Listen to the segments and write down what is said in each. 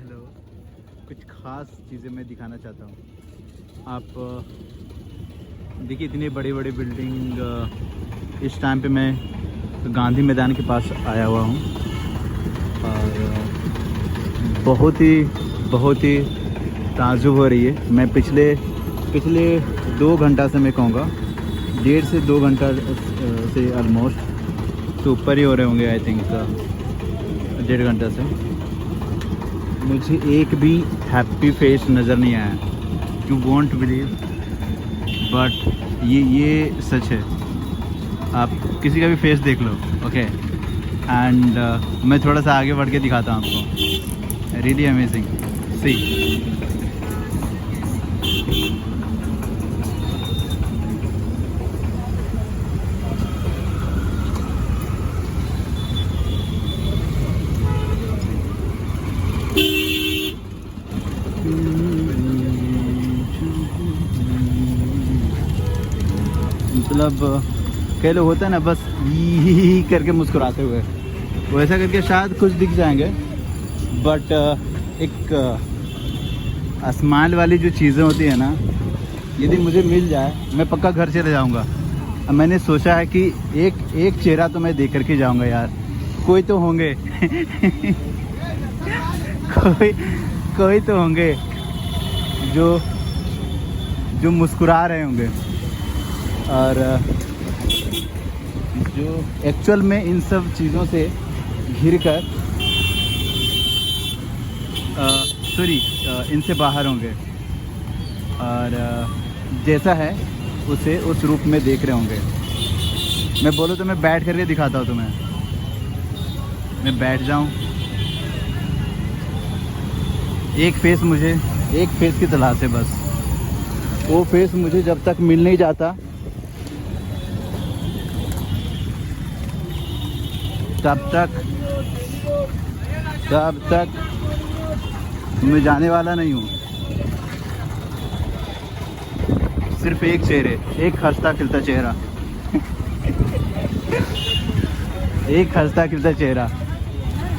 Hello, कुछ ख़ास चीज़ें मैं दिखाना चाहता हूँ। आप देखिए इतनी बड़ी बड़ी बिल्डिंग। इस टाइम पे मैं गांधी मैदान के पास आया हुआ हूँ और बहुत ही ताज्जुब हो रही है। मैं पिछले 2 घंटा से मैं कहूँगा 1.5 से 2 घंटा से ऑलमोस्ट तो ऊपर ही हो रहे होंगे। आई थिंक 1.5 घंटा से मुझे एक भी हैप्पी फेस नज़र नहीं आया। यू वॉन्ट बिलीव, बट ये सच है। आप किसी का भी फेस देख लो, ओके। एंड मैं थोड़ा सा आगे बढ़ के दिखाता हूँ आपको। रियली अमेजिंग, सी। मतलब कई लोग होते हैं ना बस ही करके मुस्कुराते हुए, वैसा करके शायद कुछ दिख जाएंगे, बट एक स्माइल वाली जो चीज़ें होती है ना, यदि मुझे मिल जाए मैं पक्का घर चले जाऊंगा। अब मैंने सोचा है कि एक चेहरा तो मैं देख करके जाऊंगा यार। कोई तो होंगे कोई तो होंगे जो मुस्कुरा रहे होंगे और जो एक्चुअल में इन सब चीज़ों से घिर कर इनसे बाहर होंगे और जैसा है उसे उस रूप में देख रहे होंगे। मैं बोलूँ तो मैं बैठ करके दिखाता हूँ तुम्हें। मैं बैठ जाऊँ, एक फेस की तलाश है बस। वो फेस मुझे जब तक मिल नहीं जाता तब तक मैं जाने वाला नहीं हूँ। सिर्फ एक हंसता खिलता चेहरा एक हंसता खिलता चेहरा।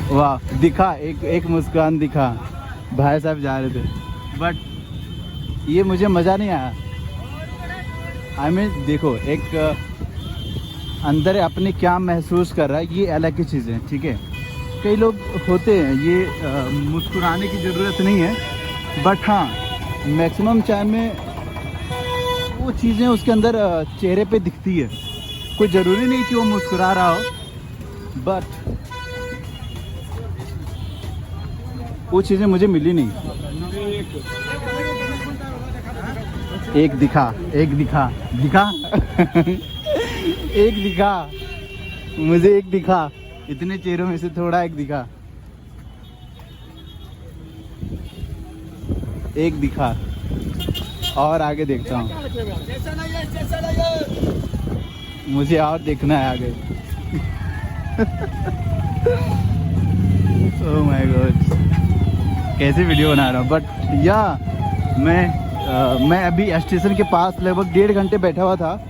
वाह, दिखा एक मुस्कान दिखा। भाई साहब जा रहे थे, बट ये मुझे मज़ा नहीं आया। आई मीन देखो, एक अंदर अपने क्या महसूस कर रहा है, ये अलग की चीज़ है, ठीक है। कई लोग होते हैं, ये मुस्कुराने की ज़रूरत नहीं है, बट हाँ मैक्सिमम टाइम में वो चीज़ें उसके अंदर चेहरे पे दिखती है। कोई ज़रूरी नहीं कि वो मुस्कुरा रहा हो, बट वो चीज़ें मुझे मिली नहीं। एक दिखा मुझे एक दिखा। इतने चेहरों में से थोड़ा एक दिखा और आगे देखता हूँ। मुझे और देखना है आगे। ओह माय गॉड, कैसे वीडियो बना रहा हूँ। बट या मैं अभी स्टेशन के पास लगभग 1.5 घंटे बैठा हुआ था।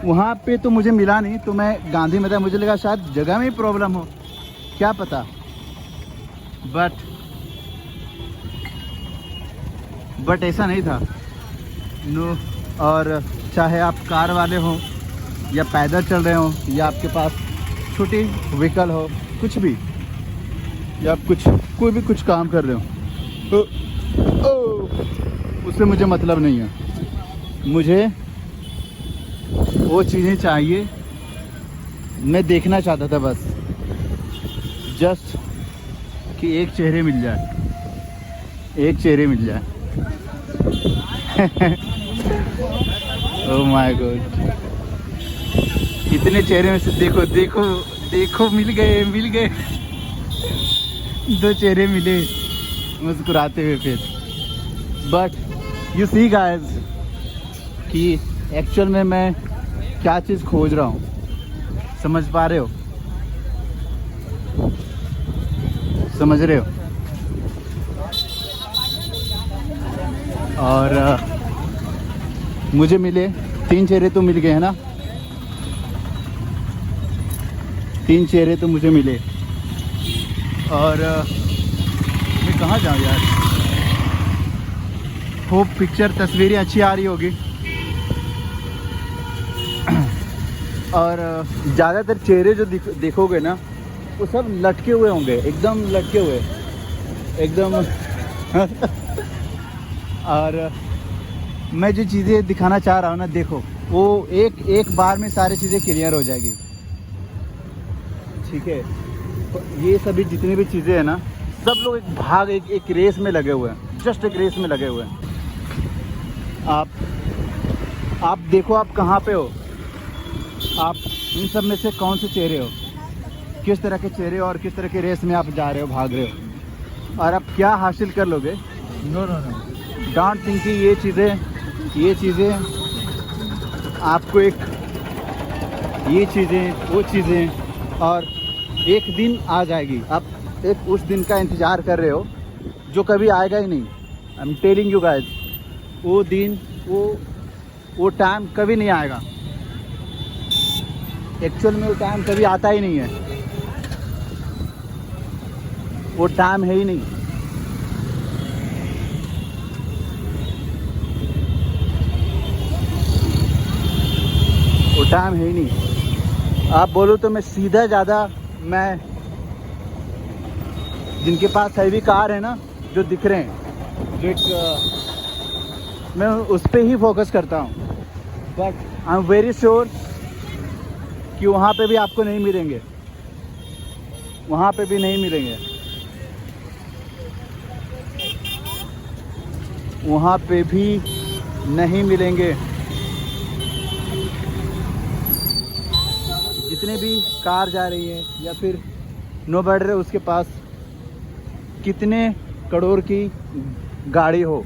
वहाँ पे तो मुझे मिला नहीं, तो मैं गांधी मैदान, मुझे लगा शायद जगह में ही प्रॉब्लम हो, क्या पता। बट ऐसा नहीं था। नो। और चाहे आप कार वाले हो या पैदल चल रहे हो या आपके पास छोटी व्हीकल हो, कुछ भी, या आप कोई भी कुछ काम कर रहे हो, उससे मुझे मतलब नहीं है। मुझे वो चीज़ें चाहिए, मैं देखना चाहता था बस, जस्ट कि एक चेहरे मिल जाए। ओह माय गॉड, इतने चेहरे में से देखो मिल गए 2 चेहरे मिले मुस्कुराते हुए फिर। बट यू सी गाइस कि एक्चुअल में मैं क्या चीज़ खोज रहा हूँ, समझ रहे हो। और मुझे मिले 3 चेहरे तो मिल गए हैं ना, 3 चेहरे तो मुझे मिले। और मैं कहाँ जाऊँ यार। होप पिक्चर तस्वीरें अच्छी आ रही होगी। और ज़्यादातर चेहरे जो देखोगे ना वो सब लटके हुए होंगे, एकदम लटके हुए, एकदम। और मैं जो चीज़ें दिखाना चाह रहा हूँ ना, देखो वो एक बार में सारी चीज़ें क्लियर हो जाएगी। ठीक है, तो ये सभी जितनी भी चीज़ें हैं ना, सब लोग एक रेस में लगे हुए हैं, जस्ट एक रेस में लगे हुए हैं। आप देखो आप कहाँ पे हो, आप इन सब में से कौन से चेहरे हो, किस तरह के चेहरे हो और किस तरह के रेस में आप जा रहे हो, भाग रहे हो, और आप क्या हासिल कर लोगे। नो डोंट थिंक कि ये चीज़ें आपको ये चीज़ें वो चीज़ें और एक दिन आ जाएगी। आप एक उस दिन का इंतज़ार कर रहे हो जो कभी आएगा ही नहीं। I am telling you guys, वो दिन वो टाइम कभी नहीं आएगा। एक्चुअल में वो टाइम कभी आता ही नहीं है, वो टाइम है ही नहीं। वो टाइम है ही नहीं। आप बोलो तो मैं सीधा ज़्यादा, मैं जिनके पास हैवी कार है ना, जो दिख रहे हैं, जो एक मैं उस पर ही फोकस करता हूँ। But I am very sure कि वहाँ पे भी आपको नहीं मिलेंगे, वहाँ पे भी नहीं मिलेंगे, वहाँ पे भी नहीं मिलेंगे। जितने भी कार जा रही है या फिर नो मैटर उसके पास कितने करोड़ की गाड़ी हो,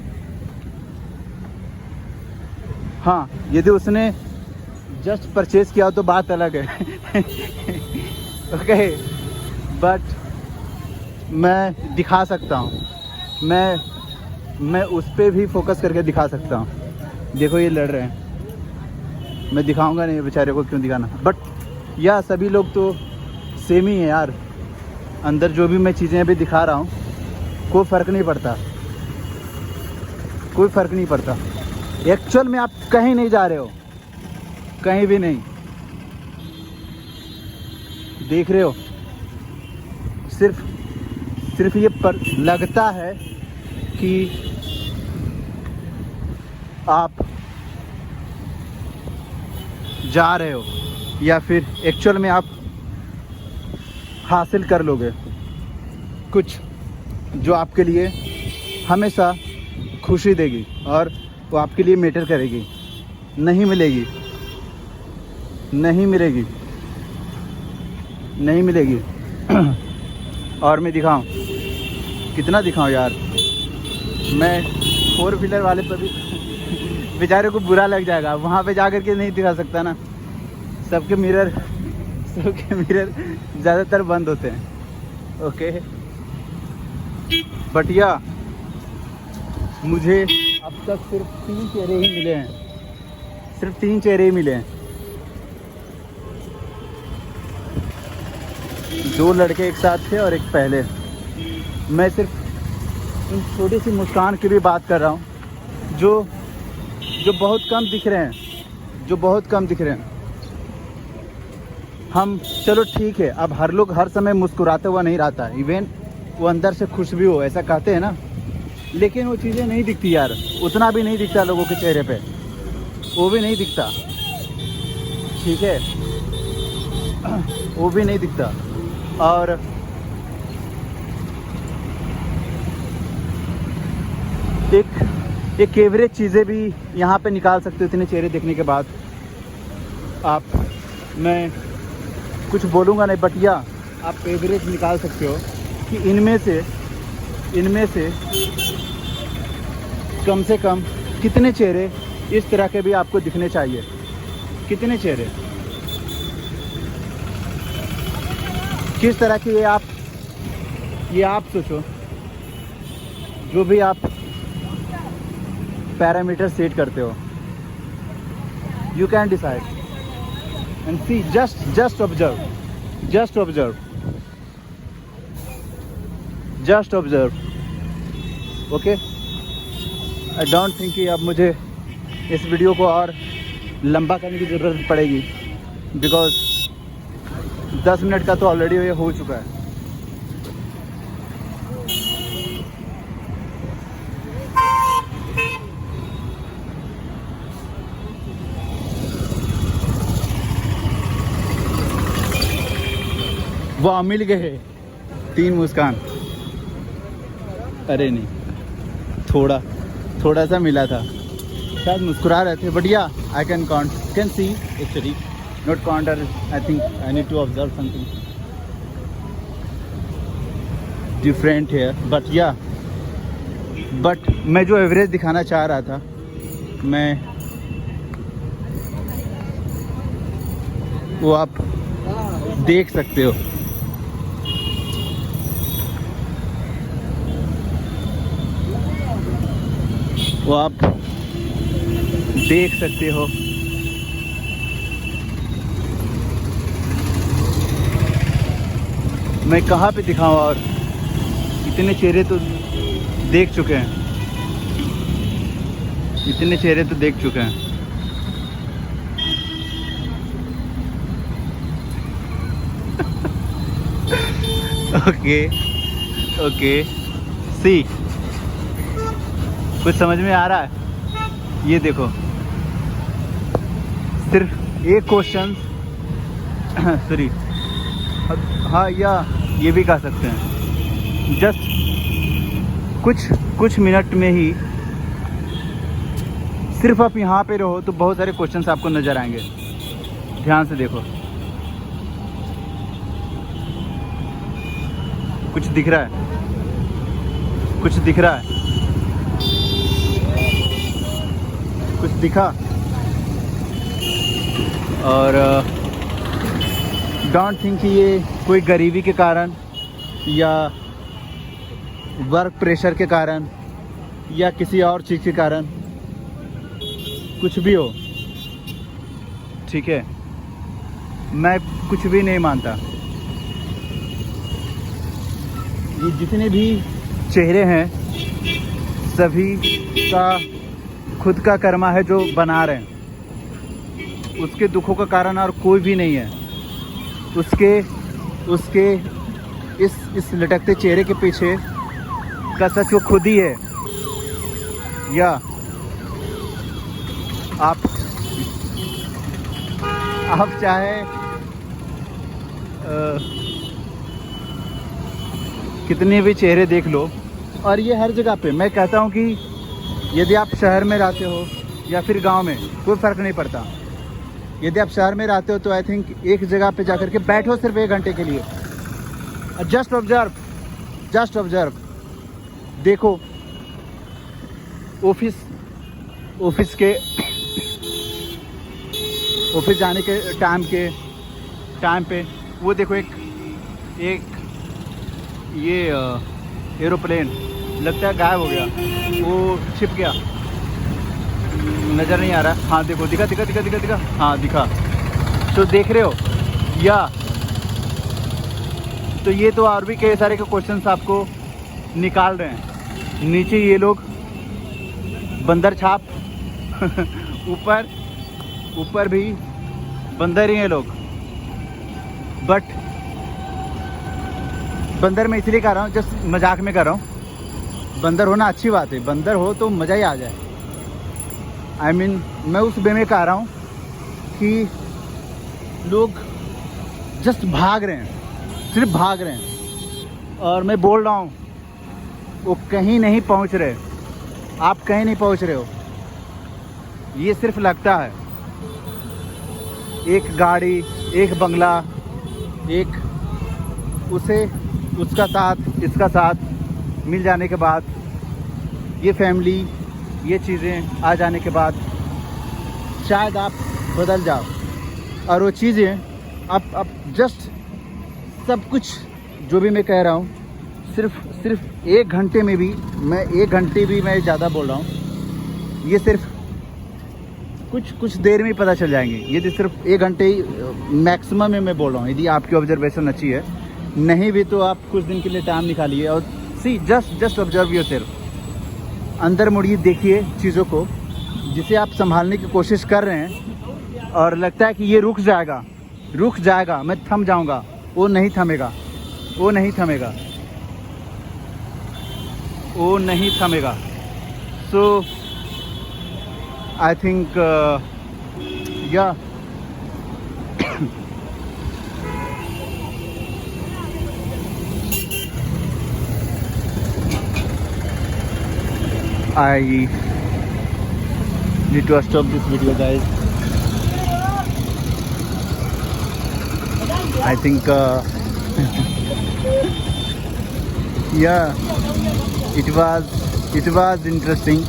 हाँ यदि उसने जस्ट परचेज किया हो तो बात अलग है। ओके, बट मैं दिखा सकता हूँ, मैं उस पर भी फोकस करके दिखा सकता हूँ। देखो ये लड़ रहे हैं, मैं दिखाऊंगा नहीं बेचारे को, क्यों दिखाना। बट या सभी लोग तो सेम ही है यार, अंदर जो भी मैं चीज़ें अभी दिखा रहा हूँ कोई फ़र्क नहीं पड़ता, कोई फ़र्क नहीं पड़ता। एक्चुअल में आप कहीं नहीं जा रहे हो, कहीं भी नहीं, देख रहे हो। सिर्फ ये लगता है कि आप जा रहे हो, या फिर एक्चुअल में आप हासिल कर लोगे कुछ जो आपके लिए हमेशा खुशी देगी और वो आपके लिए मैटर करेगी। नहीं मिलेगी, नहीं मिलेगी, नहीं मिलेगी। और मैं दिखाऊं, कितना दिखाऊं यार। मैं 4 व्हीलर वाले पर भी बेचारे को बुरा लग जाएगा, वहाँ पे जाकर के नहीं दिखा सकता ना। सबके मिरर ज़्यादातर बंद होते हैं। ओके, बट या मुझे अब तक सिर्फ 3 चेहरे ही मिले हैं, सिर्फ 3 चेहरे ही मिले हैं। 2 लड़के एक साथ थे और एक पहले। मैं सिर्फ इन छोटी सी मुस्कान की भी बात कर रहा हूँ जो बहुत कम दिख रहे हैं, जो बहुत कम दिख रहे हैं। हम चलो ठीक है, अब हर लोग हर समय मुस्कुराते हुआ नहीं रहता, इवन वो अंदर से खुश भी हो, ऐसा कहते हैं ना, लेकिन वो चीज़ें नहीं दिखती यार, उतना भी नहीं दिखता लोगों के चेहरे पे, वो भी नहीं दिखता। ठीक है, वो भी नहीं दिखता। और एक एवरेज चीज़ें भी यहाँ पे निकाल सकते हो इतने चेहरे देखने के बाद आप। मैं कुछ बोलूँगा नहीं, बट या आप एवरेज निकाल सकते हो कि इनमें से कम कितने चेहरे इस तरह के भी आपको दिखने चाहिए। कितने चेहरे, किस तरह के ये आप सोचो। जो भी आप पैरामीटर सेट करते हो, you can decide and see, just observe, just observe. Okay, I don't think कि अब मुझे इस वीडियो को और लंबा करने की ज़रूरत पड़ेगी, बिकॉज 10 मिनट का तो ऑलरेडी ये हो चुका है। वाह, मिल गए 3 मुस्कान। अरे नहीं, थोड़ा सा मिला था, शायद मुस्कुरा रहे थे, but yeah I can see actually not count, I think I need to observe something different है, बट मैं जो एवरेज दिखाना चाह रहा था, मैं वो आप देख सकते हो। वो आप देख सकते हो। मैं कहाँ पे दिखाऊं, और इतने चेहरे तो देख चुके हैं, इतने चेहरे तो देख चुके हैं। ओके सी, कुछ समझ में आ रहा है? ये देखो, सिर्फ एक क्वेश्चन सॉरी, हाँ, या ये भी कह सकते हैं, जस्ट कुछ मिनट में ही सिर्फ आप यहाँ पे रहो तो बहुत सारे क्वेश्चंस आपको नज़र आएंगे। ध्यान से देखो, कुछ दिख रहा है, कुछ दिख रहा है, कुछ दिखा? और डोंट थिंक कि ये कोई गरीबी के कारण या वर्क प्रेशर के कारण या किसी और चीज़ के कारण, कुछ भी हो, ठीक है, मैं कुछ भी नहीं मानता। ये जितने भी चेहरे हैं, सभी का खुद का कर्मा है जो बना रहे हैं। उसके दुखों का कारण और कोई भी नहीं है। उसके इस लटकते चेहरे के पीछे का सच वो खुद ही है। या आप चाहे कितने भी चेहरे देख लो, और ये हर जगह पे मैं कहता हूँ कि यदि आप शहर में रहते हो या फिर गांव में, कोई फ़र्क नहीं पड़ता। यदि आप शहर में रहते हो तो आई थिंक एक जगह पे जाकर के बैठो सिर्फ 1 घंटे के लिए, जस्ट ऑब्जर्व, देखो ऑफिस जाने के टाइम पे वो देखो एक ये एरोप्लेन लगता है गायब हो गया, वो छिप गया, नज़र नहीं आ रहा। हाँ देखो, दिखा, हाँ दिखा, तो देख रहे हो? या तो ये तो और भी कई सारे के क्वेश्चंस आपको निकाल रहे हैं। नीचे ये लोग बंदर छाप ऊपर भी बंदर ही हैं लोग, बट बंदर मैं इसलिए कर रहा हूँ, जस्ट मजाक में कर रहा हूँ। बंदर होना अच्छी बात है, बंदर हो तो मज़ा ही आ जाए। I mean, मैं उस वे में कह रहा हूँ कि लोग जस्ट भाग रहे हैं, सिर्फ भाग रहे हैं, और मैं बोल रहा हूँ वो कहीं नहीं पहुँच रहे। आप कहीं नहीं पहुँच रहे हो, ये सिर्फ लगता है। एक गाड़ी, एक बंगला, एक उसका साथ, इसका साथ मिल जाने के बाद, ये फैमिली, ये चीज़ें आ जाने के बाद शायद आप बदल जाओ। और वो चीज़ें अब जस्ट सब कुछ जो भी मैं कह रहा हूँ, सिर्फ 1 घंटे में भी, मैं 1 घंटे भी मैं ज़्यादा बोल रहा हूँ, ये सिर्फ कुछ देर में ही पता चल जाएंगे। ये तो सिर्फ 1 घंटे ही मैक्सिमम में मैं बोल रहा हूँ। यदि आपकी ऑब्जर्वेशन अच्छी है, नहीं भी तो आप कुछ दिन के लिए टाइम निकालिए और सी, जस्ट ऑब्जर्व योरसेल्फ। अंदर मुड़िए, देखिए चीज़ों को जिसे आप संभालने की कोशिश कर रहे हैं और लगता है कि ये रुक जाएगा, मैं थम जाऊंगा। वो नहीं थमेगा, वो नहीं थमेगा, वो नहीं थमेगा। सो आई थिंक या I need to stop this video, guys. I think yeah, it was interesting.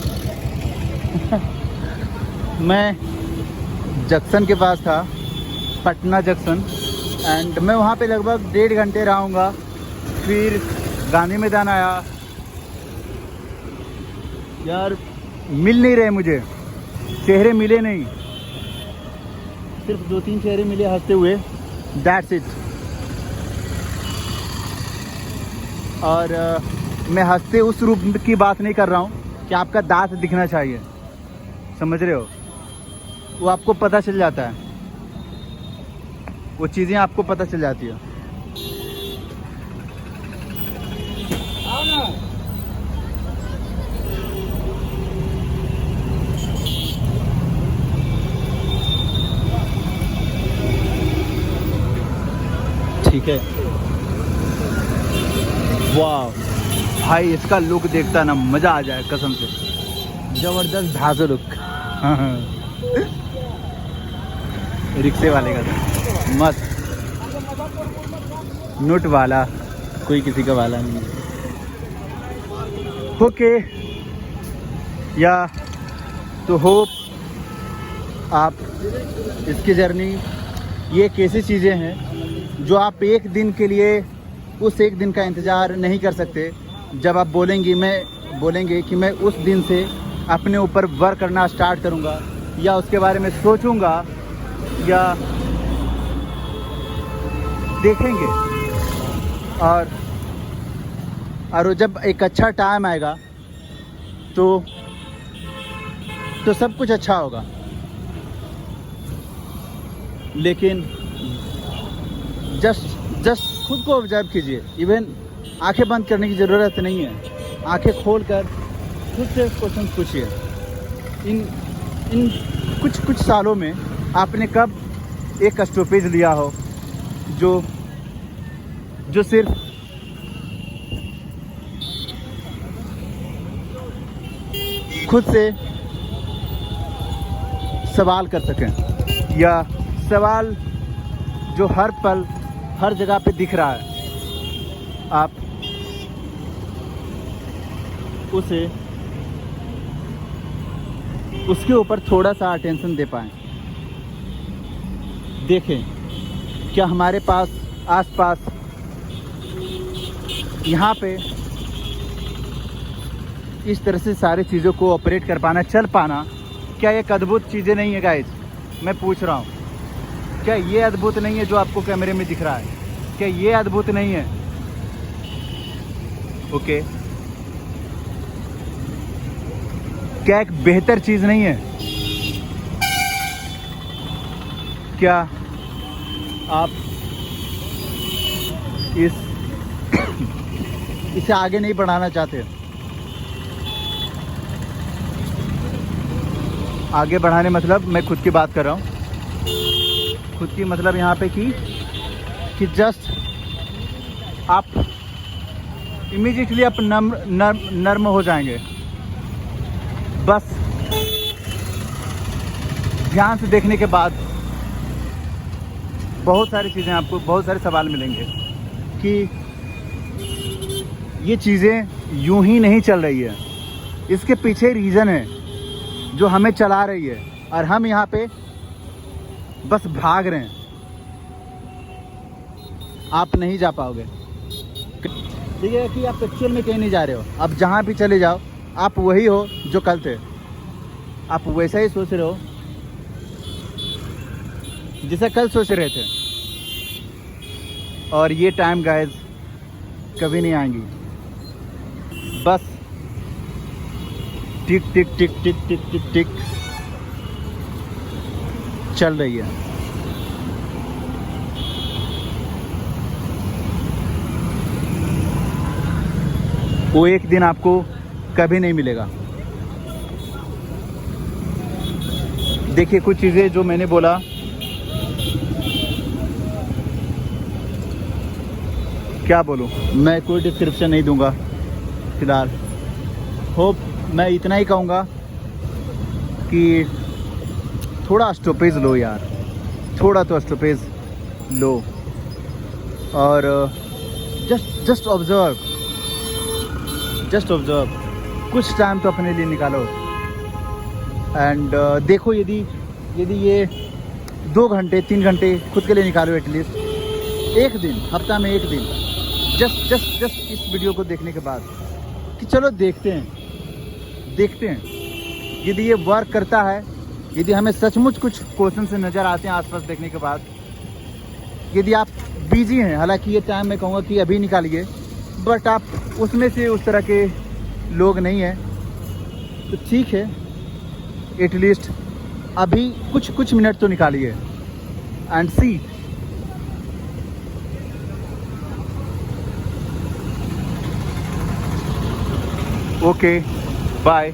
मैं जंक्शन के पास था, पटना जंक्शन, एंड मैं वहाँ पे लगभग 1.5 घंटे रहूँगा। फिर गांधी मैदान आया। यार मिल नहीं रहे मुझे, चेहरे मिले नहीं, सिर्फ 2-3 चेहरे मिले हंसते हुए, दैट्स इट। और मैं हंसते उस रूप की बात नहीं कर रहा हूँ कि आपका दांत दिखना चाहिए, समझ रहे हो? वो आपको पता चल जाता है, वो चीज़ें आपको पता चल जाती है। ठीक है। वाह भाई, इसका लुक देखता ना मज़ा आ जाए कसम से, ज़बरदस्त धांसू लुक। रिक्शे वाले का था मस्त, नोट वाला, कोई किसी का वाला नहीं है। ओके या तो होप आप इसकी जर्नी, ये कैसी चीज़ें हैं जो आप एक दिन के लिए उस एक दिन का इंतज़ार नहीं कर सकते। जब आप बोलेंगे कि मैं उस दिन से अपने ऊपर वर्क करना स्टार्ट करूँगा, या उसके बारे में सोचूंगा, या देखेंगे, और जब एक अच्छा टाइम आएगा तो सब कुछ अच्छा होगा। लेकिन जस्ट खुद को ऑब्जर्व कीजिए। इवन आंखें बंद करने की ज़रूरत नहीं है, आंखें खोलकर खुद से क्वेश्चन पूछिए। इन कुछ सालों में आपने कब एक स्टॉपेज लिया हो जो सिर्फ खुद से सवाल कर सकें, या सवाल जो हर पल हर जगह पे दिख रहा है, आप उसके ऊपर थोड़ा सा अटेंशन दे पाएँ। देखें क्या हमारे पास आसपास यहाँ पे इस तरह से सारी चीज़ों को ऑपरेट कर पाना, चल पाना, क्या एक अद्भुत चीज़ें नहीं है गाइस? मैं पूछ रहा हूँ, क्या ये अद्भुत नहीं है जो आपको कैमरे में दिख रहा है? क्या ये अद्भुत नहीं है? ओके, क्या एक बेहतर चीज़ नहीं है? क्या आप इसे आगे नहीं बढ़ाना चाहते? आगे बढ़ाने मतलब मैं खुद की बात कर रहा हूँ, खुद की मतलब यहाँ पे कि जस्ट आप इमीडिएटली आप नर्म हो जाएंगे। बस ध्यान से देखने के बाद बहुत सारी चीज़ें, आपको बहुत सारे सवाल मिलेंगे कि ये चीज़ें यूं ही नहीं चल रही है, इसके पीछे रीज़न है जो हमें चला रही है, और हम यहाँ पे बस भाग रहे हैं। आप नहीं जा पाओगे। ठीक है कि आप एक्चुअल में कहीं नहीं जा रहे हो, आप जहाँ भी चले जाओ आप वही हो जो कल थे, आप वैसा ही सोच रहे हो जैसा कल सोच रहे थे। और ये टाइम गाइस कभी नहीं आएंगी। बस टिक टिक टिक टिक टिक टिक टिक चल रही है। वो एक दिन आपको कभी नहीं मिलेगा। देखिए कुछ चीज़ें जो मैंने बोला, क्या बोलूँ, मैं कोई डिस्क्रिप्शन नहीं दूंगा फिलहाल। होप मैं इतना ही कहूँगा कि थोड़ा स्टॉपेज लो यार, थोड़ा तो स्टॉपेज लो और जस्ट ऑब्जर्व कुछ टाइम तो अपने लिए निकालो। एंड देखो यदि ये 2 घंटे 3 घंटे खुद के लिए निकालो, एटलीस्ट एक दिन, हफ्ता में एक दिन, जस्ट इस वीडियो को देखने के बाद कि चलो देखते हैं यदि ये वर्क करता है, यदि हमें सचमुच कुछ क्वेश्चन से नज़र आते हैं आसपास देखने के बाद, यदि आप बिजी हैं, हालांकि ये टाइम मैं कहूँगा कि अभी निकालिए, बट आप उसमें से उस तरह के लोग नहीं हैं तो ठीक है, एटलीस्ट अभी कुछ मिनट तो निकालिए एंड सी। Okay bye.